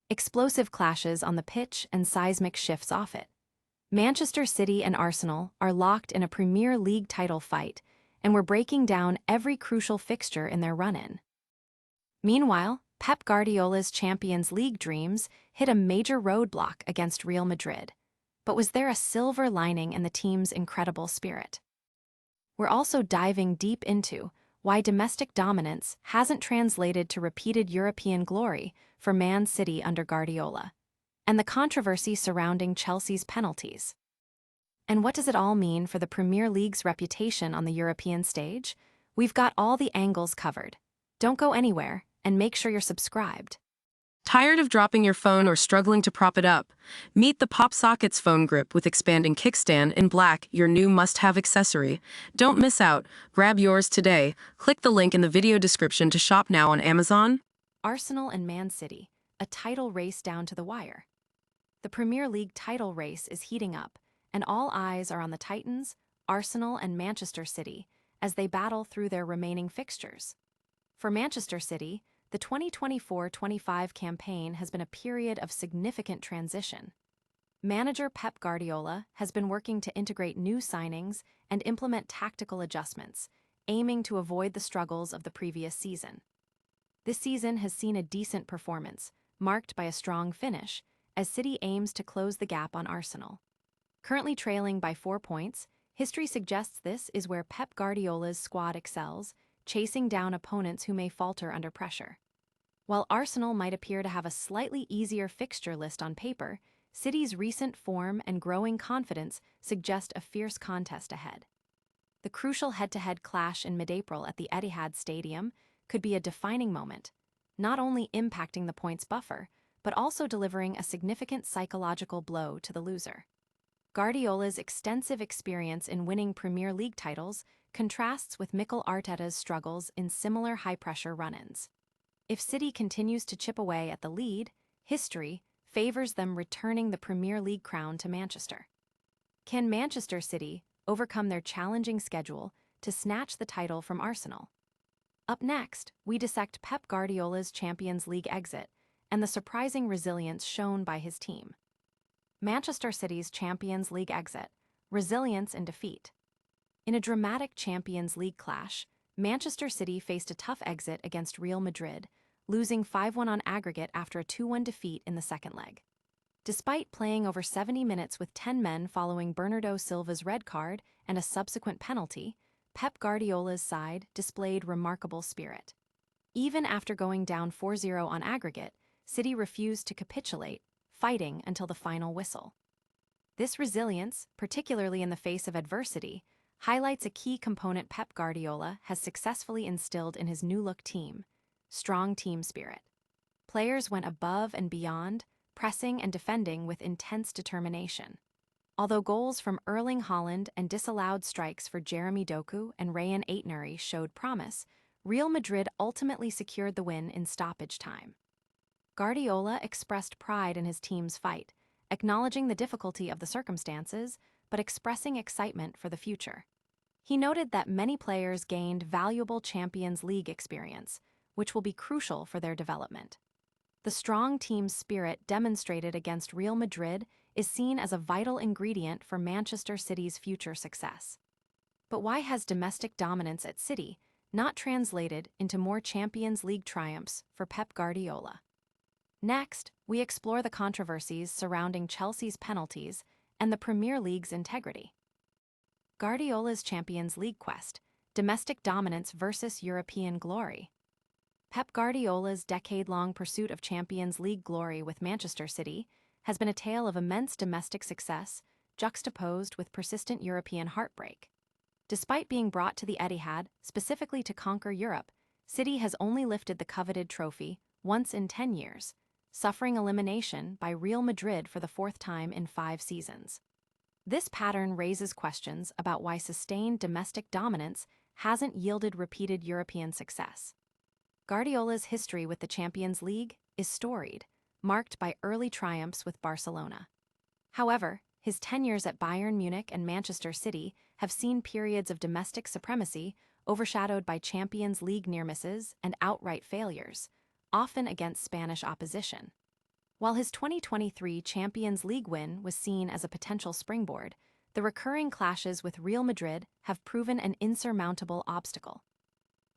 explosive clashes on the pitch and seismic shifts off it. Manchester City and Arsenal are locked in a Premier League title fight, and we're breaking down every crucial fixture in their run-in. Meanwhile, Pep Guardiola's Champions League dreams hit a major roadblock against Real Madrid. But was there a silver lining in the team's incredible spirit? We're also diving deep into why domestic dominance hasn't translated to repeated European glory for Man City under Guardiola, and the controversy surrounding Chelsea's penalties. And what does it all mean for the Premier League's reputation on the European stage? We've got all the angles covered. Don't go anywhere, and make sure you're subscribed. Tired of dropping your phone or struggling to prop it up? Meet the Pop Sockets phone grip with expanding kickstand in black, your new must-have accessory. Don't miss out. Grab yours today. Click the link in the video description to shop now on Amazon. Arsenal and Man City, a title race down to the wire. The Premier League title race is heating up, and all eyes are on the Titans, Arsenal and Manchester City, as they battle through their remaining fixtures. For Manchester City, the 2024-25 campaign has been a period of significant transition. Manager Pep Guardiola has been working to integrate new signings and implement tactical adjustments, aiming to avoid the struggles of the previous season. This season has seen a decent performance, marked by a strong finish, as City aims to close the gap on Arsenal. Currently trailing by 4 points, history suggests this is where Pep Guardiola's squad excels, chasing down opponents who may falter under pressure. While Arsenal might appear to have a slightly easier fixture list on paper, City's recent form and growing confidence suggest a fierce contest ahead. The crucial head-to-head clash in mid-April at the Etihad Stadium could be a defining moment, not only impacting the points buffer, but also delivering a significant psychological blow to the loser. Guardiola's extensive experience in winning Premier League titles contrasts with Mikel Arteta's struggles in similar high-pressure run-ins. If City continues to chip away at the lead, history favors them returning the Premier League crown to Manchester. Can Manchester City overcome their challenging schedule to snatch the title from Arsenal? Up next, we dissect Pep Guardiola's Champions League exit and the surprising resilience shown by his team. Manchester City's Champions League exit, resilience and defeat. In a dramatic Champions League clash, Manchester City faced a tough exit against Real Madrid, losing 5-1 on aggregate after a 2-1 defeat in the second leg. Despite playing over 70 minutes with 10 men following Bernardo Silva's red card and a subsequent penalty, Pep Guardiola's side displayed remarkable spirit. Even after going down 4-0 on aggregate, City refused to capitulate, fighting until the final whistle. This resilience, particularly in the face of adversity, highlights a key component Pep Guardiola has successfully instilled in his new-look team: strong team spirit. Players went above and beyond, pressing and defending with intense determination. Although goals from Erling Haaland and disallowed strikes for Jeremy Doku and Ryan Aït-Nouri showed promise, Real Madrid ultimately secured the win in stoppage time. Guardiola expressed pride in his team's fight, acknowledging the difficulty of the circumstances, but expressing excitement for the future. He noted that many players gained valuable Champions League experience, which will be crucial for their development. The strong team spirit demonstrated against Real Madrid is seen as a vital ingredient for Manchester City's future success. But why has domestic dominance at City not translated into more Champions League triumphs for Pep Guardiola? Next, we explore the controversies surrounding Chelsea's penalties and the Premier League's integrity. Guardiola's Champions League quest: domestic dominance versus European glory. Pep Guardiola's decade-long pursuit of Champions League glory with Manchester City has been a tale of immense domestic success, juxtaposed with persistent European heartbreak. Despite being brought to the Etihad specifically to conquer Europe, City has only lifted the coveted trophy once in 10 years, suffering elimination by Real Madrid for the 4th time in 5 seasons. This pattern raises questions about why sustained domestic dominance hasn't yielded repeated European success. Guardiola's history with the Champions League is storied, marked by early triumphs with Barcelona. However, his tenures at Bayern Munich and Manchester City have seen periods of domestic supremacy overshadowed by Champions League near misses and outright failures, often against Spanish opposition. While his 2023 Champions League win was seen as a potential springboard, the recurring clashes with Real Madrid have proven an insurmountable obstacle.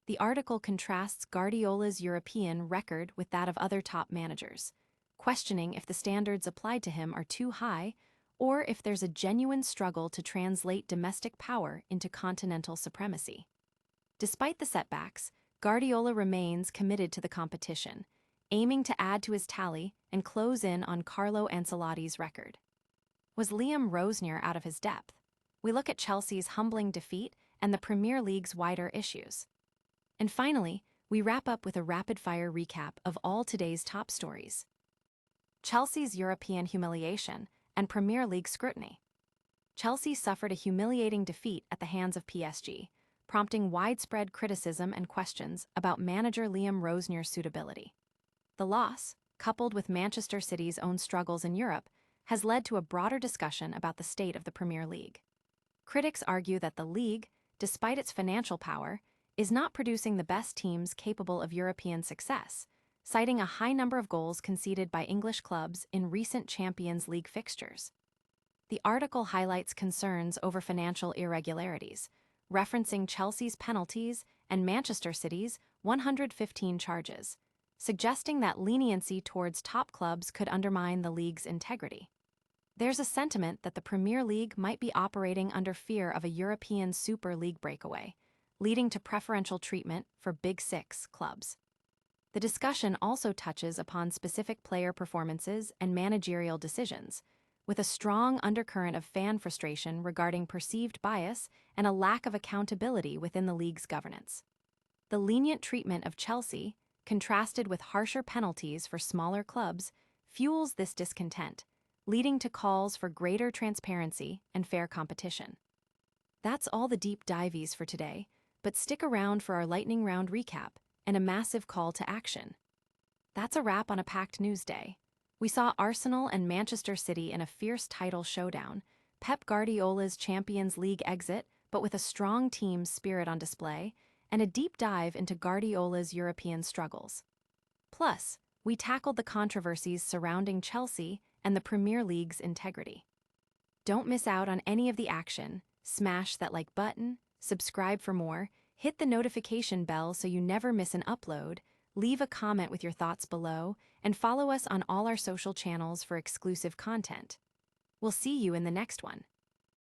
The article contrasts Guardiola's European record with that of other top managers, questioning if the standards applied to him are too high or if there's a genuine struggle to translate domestic power into continental supremacy. Despite the setbacks, Guardiola remains committed to the competition, aiming to add to his tally and close in on Carlo Ancelotti's record. Was Liam Rosenior out of his depth? We look at Chelsea's humbling defeat and the Premier League's wider issues. And finally, we wrap up with a rapid-fire recap of all today's top stories. Chelsea's European humiliation and Premier League scrutiny. Chelsea suffered a humiliating defeat at the hands of PSG, prompting widespread criticism and questions about manager Liam Rosenior's suitability. The loss, coupled with Manchester City's own struggles in Europe, has led to a broader discussion about the state of the Premier League. Critics argue that the league, despite its financial power, is not producing the best teams capable of European success, citing a high number of goals conceded by English clubs in recent Champions League fixtures. The article highlights concerns over financial irregularities, referencing Chelsea's penalties and Manchester City's 115 charges, suggesting that leniency towards top clubs could undermine the league's integrity. There's a sentiment that the Premier League might be operating under fear of a European Super League breakaway, leading to preferential treatment for Big Six clubs. The discussion also touches upon specific player performances and managerial decisions, with a strong undercurrent of fan frustration regarding perceived bias and a lack of accountability within the league's governance. The lenient treatment of Chelsea, contrasted with harsher penalties for smaller clubs, fuels this discontent, leading to calls for greater transparency and fair competition. That's all the deep dives for today, but stick around for our lightning round recap and a massive call to action. That's a wrap on a packed news day. We saw Arsenal and Manchester City in a fierce title showdown, Pep Guardiola's Champions League exit, but with a strong team spirit on display, and a deep dive into Guardiola's European struggles. Plus, we tackled the controversies surrounding Chelsea and the Premier League's integrity. Don't miss out on any of the action. Smash that like button, subscribe for more, hit the notification bell so you never miss an upload, leave a comment with your thoughts below, and follow us on all our social channels for exclusive content. We'll see you in the next one.